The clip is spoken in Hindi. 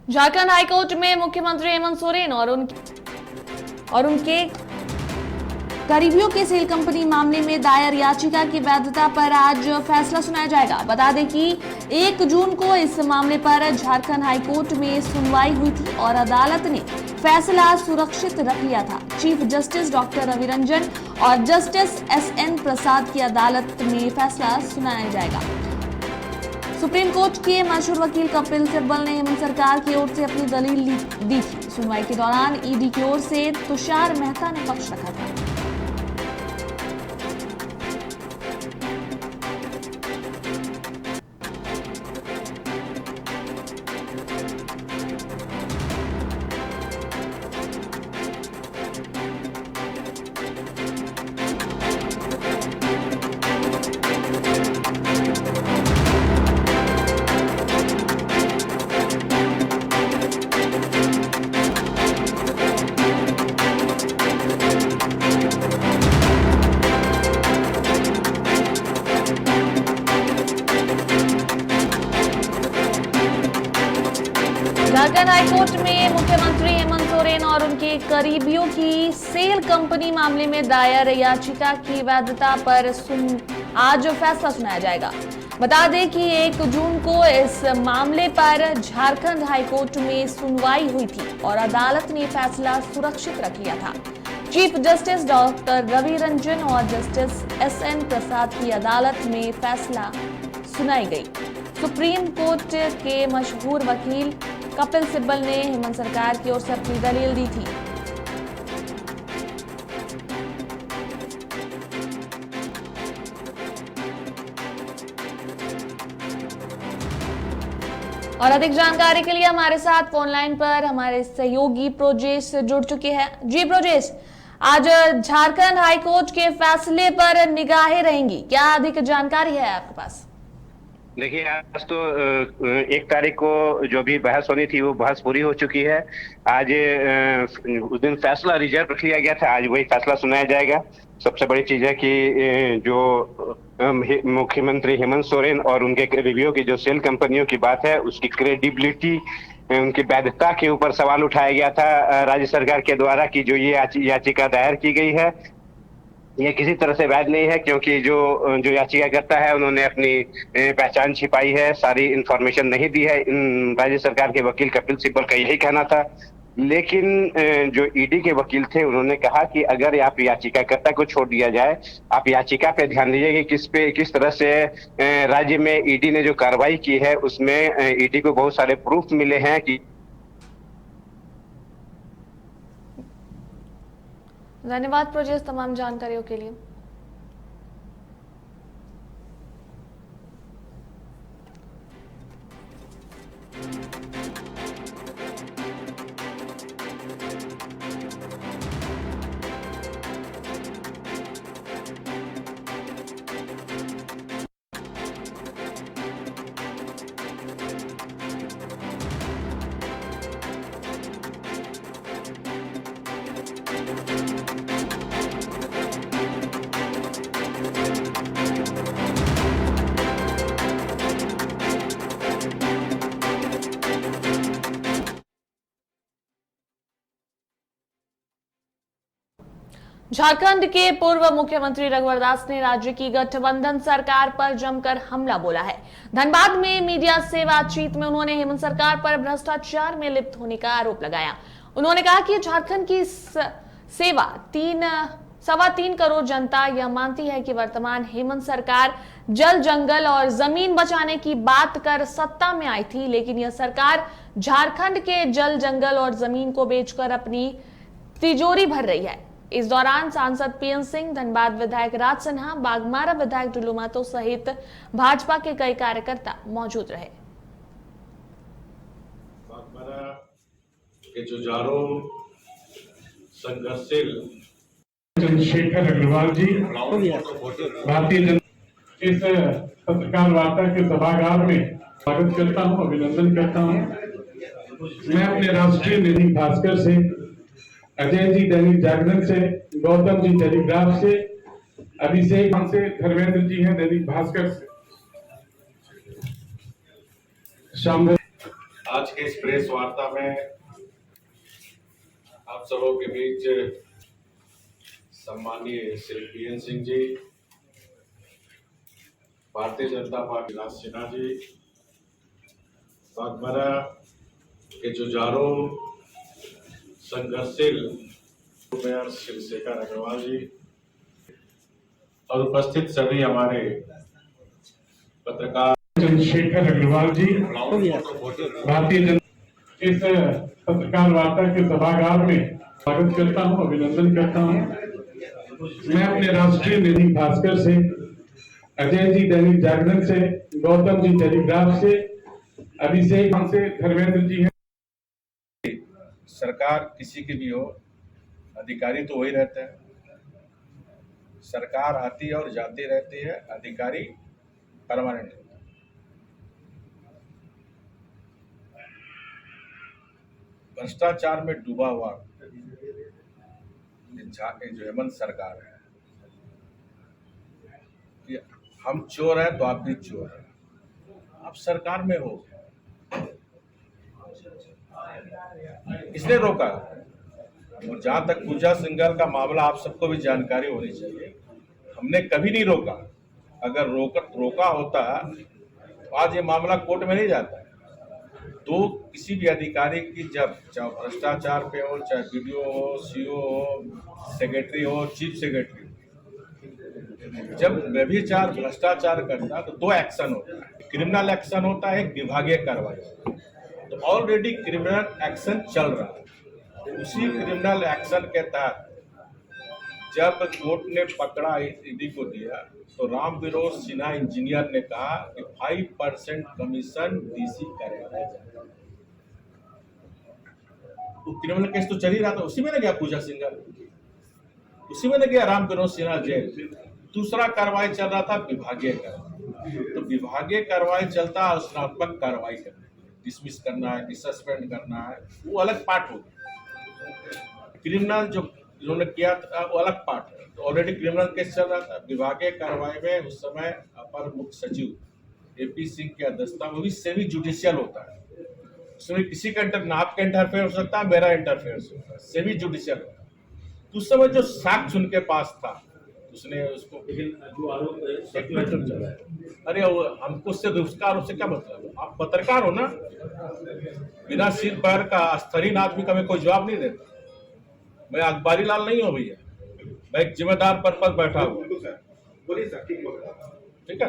झारखंड हाईकोर्ट में मुख्यमंत्री हेमंत सोरेन और उनके करीबियों के सेल कंपनी मामले में दायर याचिका की वैधता पर आज फैसला सुनाया जाएगा। बता दें कि 1 जून को इस मामले पर झारखंड हाईकोर्ट में सुनवाई हुई थी और अदालत ने फैसला सुरक्षित रख लिया था। Chief justice doctor Ravi Ranjan और जस्टिस एसएन प्रसाद की अदालत में फैसला सुनाया जाएगा। सुप्रीम कोर्ट के मशहूर वकील कपिल सिब्बल ने हेमंत सरकार की ओर से अपनी दलील दी थी। सुनवाई के दौरान ईडी की ओर से तुषार मेहता ने पक्ष रखा था। झारखंड हाईकोर्ट में मुख्यमंत्री हेमंत सोरेन और उनके करीबियों की सेल कंपनी मामले में दायर याचिका की वैधता पर आज फैसला सुनाया जाएगा। बता दें कि 1 जून को इस मामले पर झारखंड हाईकोर्ट में सुनवाई हुई थी और अदालत ने फैसला सुरक्षित रख लिया था। Chief justice doctor Ravi Ranjan और जस्टिस एसएन प्रसाद की अदालत में फैसला सुनाई गई। सुप्रीम कोर्ट के मशहूर वकील कपिल सिब्बल ने हेमंत सरकार की ओर से अपनी दलील दी थी। और अधिक जानकारी के लिए हमारे साथ फोन लाइन पर हमारे सहयोगी प्रोजेश जुड़ चुके हैं। जी प्रोजेश, आज झारखंड हाईकोर्ट के फैसले पर निगाहें रहेंगी, क्या अधिक जानकारी है आपके पास? देखिए, आज तो 1 तारीख को जो भी बहस होनी थी वो बहस पूरी हो चुकी है। आज उस दिन फैसला रिजर्व रख लिया गया था, आज वही फैसला सुनाया जाएगा। सबसे बड़ी चीज है कि जो मुख्यमंत्री हेमंत सोरेन और उनके करीबियों की जो सेल कंपनियों की बात है उसकी क्रेडिबिलिटी, उनकी वैधता के ऊपर सवाल उठाया गया था राज्य सरकार के द्वारा कि जो ये याचिका दायर की गई है ये किसी तरह से वैध नहीं है, क्योंकि जो याचिकाकर्ता है उन्होंने अपनी पहचान छिपाई है, सारी इंफॉर्मेशन नहीं दी है। राज्य सरकार के वकील कपिल सिब्बल का यही कहना था। लेकिन जो ईडी के वकील थे उन्होंने कहा कि अगर आप याचिकाकर्ता को छोड़ दिया जाए, आप याचिका पे ध्यान दीजिए कि किस तरह से राज्य में ईडी ने जो कार्रवाई की है उसमें ईडी को बहुत सारे प्रूफ मिले हैं कि। धन्यवाद प्रोजेश तमाम जानकारियों के लिए। झारखंड के पूर्व मुख्यमंत्री रघुवर दास ने राज्य की गठबंधन सरकार पर जमकर हमला बोला है। धनबाद में मीडिया से बातचीत में उन्होंने हेमंत सरकार पर भ्रष्टाचार में लिप्त होने का आरोप लगाया। उन्होंने कहा कि झारखंड की सेवा 3.25 करोड़ जनता यह मानती है कि वर्तमान हेमंत सरकार जल जंगल और जमीन बचाने की बात कर सत्ता में आई थी, लेकिन यह सरकार झारखंड के जल जंगल और जमीन को बेचकर अपनी तिजोरी भर रही है। इस दौरान सांसद पीएन सिंह, धनबाद विधायक राज सिन्हा, बागमारा विधायक डुल्लू महतो सहित भाजपा के कई कार्यकर्ता मौजूद रहे। बागमारा के जुझारू संघर्षशील चंद्रशेखर अग्रवाल जी, भारतीय जनता इस पत्रकार वार्ता के सभागार में स्वागत करता हूं, अभिनंदन करता हूं। मैं अपने राष्ट्रीय दैनिक भास्कर से, अजय जी दैनिक जागरण से, गौतम जी टेलीग्राफ से, अभिषेक से, धर्मेंद्र जी हैं दैनिक भास्कर से, आज के इस प्रेस वार्ता में आप सबों के बीच सम्मानीय श्री पीएन सिंह जी, भारतीय जनता पार्टी राज सिन्हा जी, बागबारा के जुझारू संघर्षशील मेयर श्री शेखर अग्रवाल जी और उपस्थित सभी हमारे पत्रकार चंद्रशेखर अग्रवाल जी, भारतीय जनता इस पत्रकार वार्ता के सभागार में स्वागत करता हूं, अभिनंदन करता हूं। मैं अपने राष्ट्रीय दैनिक भास्कर से, अजय जी दैनिक जागरण से, गौतम जी टेलीग्राफ से, अभिषेक से, धर्मेंद्र जी हैं। सरकार किसी की भी हो, अधिकारी तो वही रहते हैं। सरकार आती है और जाती रहती है, अधिकारी परमानेंट होता है। भ्रष्टाचार में डूबा हुआ जो हेमंत सरकार है कि हम चोर हैं तो आप भी चोर हैं। आप सरकार में हो, किसने रोका? और जहां तक पूजा सिंघल का मामला, आप सबको भी जानकारी होनी चाहिए, हमने कभी नहीं रोका। अगर रोका होता तो आज ये मामला कोर्ट में नहीं जाता। तो किसी भी अधिकारी की जब चाहे भ्रष्टाचार पे हो, चाहे वीडियो हो, सीओ हो, सेक्रेटरी हो, चीफ सेक्रेटरी, जब व्यभिचार भ्रष्टाचार करता तो दो एक्शन होता है, क्रिमिनल एक्शन होता है, एक विभागीय कार्रवाई। तो ऑलरेडी क्रिमिनल एक्शन चल रहा है। उसी क्रिमिनल एक्शन के तहत जब कोर्ट ने पकड़ा, ईडी को दिया, तो राम विरोध सिन्हा इंजीनियर ने कहा कि 5% कमीशन डीसी कार्यालय जाएगा। तो क्रिमिनल केस तो चल ही रहा था, उसी में न गया पूजा सिंघल, उसी में न गया राम विरोध सिन्हा जेल। दूसरा कार्रवाई चल रहा था विभागीय कार्रवाई। तो विभागीय कार्रवाई चलता है, रचनात्मक कार्रवाई करना, डिसमिस करना है कि सस्पेंड करना है, वो अलग पार्ट हो गया। क्रिमिनल जो इन्होंने किया था वो अलग पार्ट है। तो ऑलरेडी क्रिमिनल केस चल रहा था। विभागीय कार्रवाई में उस समय अपर मुख्य सचिव एपी सिंह की अध्यक्षता में, वो भी सेमी जुडिशियल होता है। उसमें किसी का आपका इंटरफेयर हो सकता है, मेरा इंटरफेयर हो सकता है, सेमी जुडिशियल होता है। तो उस समय जो साक्ष्य उनके पास था, उसने उसको अरे हमको उससे उसका आरोप से क्या मतलब? आप पत्रकार हो ना, बिना सिर पैर का अस्तरीन आदमी का मैं कोई जवाब नहीं देता। मैं अखबारी लाल नहीं हूँ भैया, मैं एक जिम्मेदार पर बैठा हूँ। ठीक है।